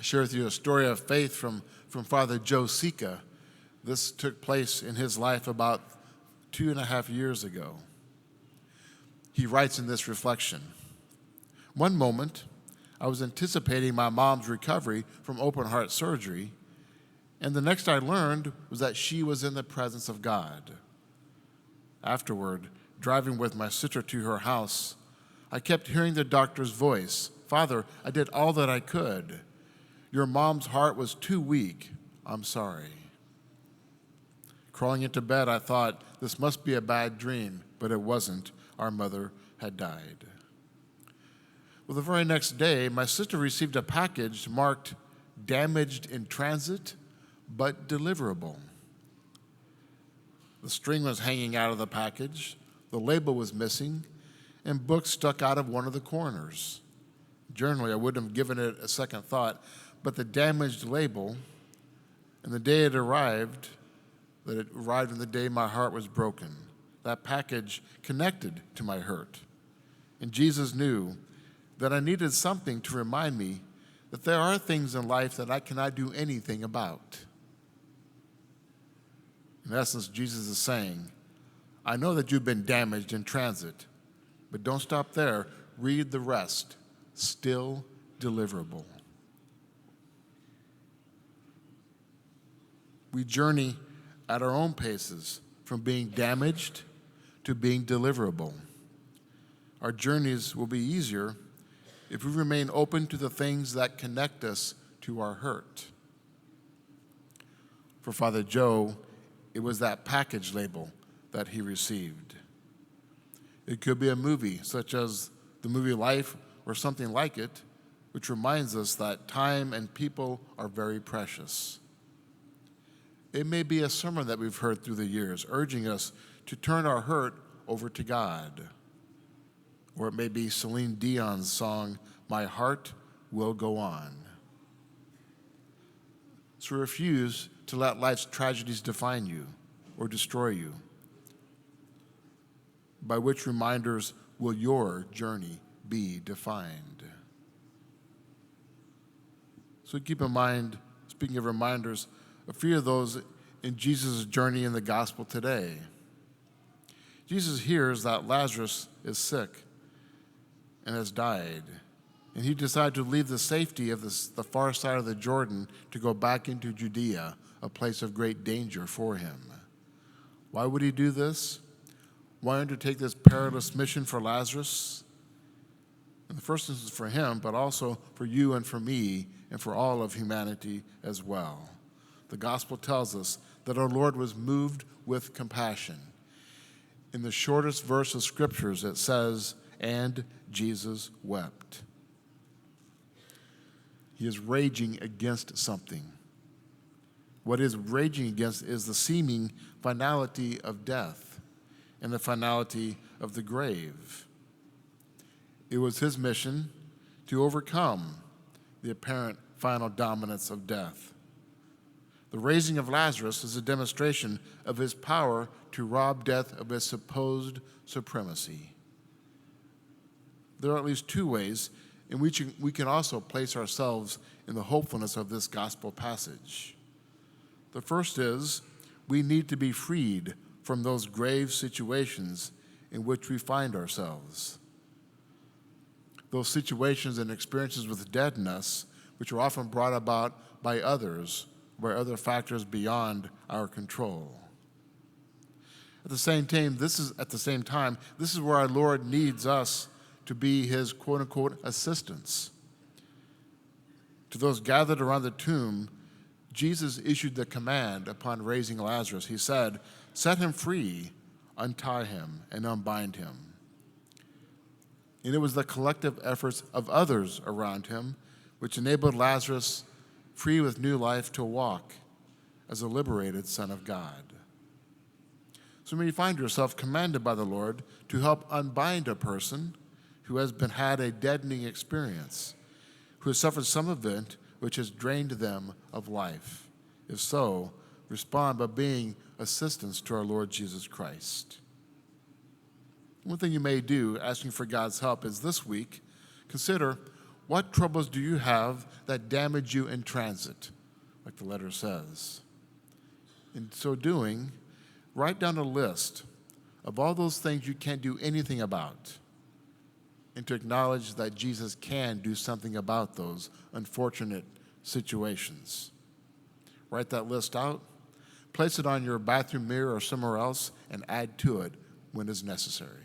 I share with you a story of faith from Father Joe Sika. This took place in his life about 2.5 years ago. He writes in this reflection, "One moment, I was anticipating my mom's recovery from open heart surgery, and the next I learned was that she was in the presence of God. Afterward, driving with my sister to her house, I kept hearing the doctor's voice, 'Father, I did all that I could. Your mom's heart was too weak. I'm sorry.' Crawling into bed, I thought, this must be a bad dream, but it wasn't. Our mother had died." Well, the very next day, my sister received a package marked "damaged in transit, but deliverable." The string was hanging out of the package, the label was missing, and books stuck out of one of the corners. Generally, I wouldn't have given it a second thought, but the damaged label, and the day it arrived, on the day my heart was broken. That package connected to my hurt. And Jesus knew that I needed something to remind me that there are things in life that I cannot do anything about. In essence, Jesus is saying, I know that you've been damaged in transit, but don't stop there. Read the rest. Still deliverable. We journey at our own paces from being damaged to being deliverable. Our journeys will be easier if we remain open to the things that connect us to our hurt. For Father Joe, it was that package label that he received. It could be a movie, such as the movie Life or something like it, which reminds us that time and people are very precious. It may be a sermon that we've heard through the years, urging us to turn our hurt over to God. Or it may be Celine Dion's song, "My Heart Will Go On." So refuse to let life's tragedies define you or destroy you. By which reminders will your journey be defined? So keep in mind, speaking of reminders, a few of those in Jesus' journey in the gospel today. Jesus hears that Lazarus is sick and has died, and he decided to leave the safety of the far side of the Jordan to go back into Judea, a place of great danger for him. Why would he do this? Why undertake this perilous mission for Lazarus? In the first instance for him, but also for you and for me and for all of humanity as well. The gospel tells us that our Lord was moved with compassion. In the shortest verse of scriptures, it says, "And Jesus wept." He is raging against something. What he is raging against is the seeming finality of death and the finality of the grave. It was his mission to overcome the apparent final dominance of death. The raising of Lazarus is a demonstration of his power to rob death of its supposed supremacy. There are at least two ways in which we can also place ourselves in the hopefulness of this gospel passage. The first is we need to be freed from those grave situations in which we find ourselves. Those situations and experiences with death in us, which are often brought about by others, by other factors beyond our control. At the same time, this is where our Lord needs us to be his quote-unquote assistants. To those gathered around the tomb, Jesus issued the command upon raising Lazarus. He said, "Set him free, untie him, and unbind him." And it was the collective efforts of others around him which enabled Lazarus, free with new life, to walk as a liberated Son of God. So when you find yourself commanded by the Lord to help unbind a person who has had a deadening experience, who has suffered some event which has drained them of life. If so, respond by being assistants to our Lord Jesus Christ. One thing you may do, asking for God's help, is this week, consider, What troubles do you have that damage you in transit, like the letter says? In so doing, write down a list of all those things you can't do anything about, and to acknowledge that Jesus can do something about those unfortunate situations. Write that list out, place it on your bathroom mirror or somewhere else, and add to it when it's necessary.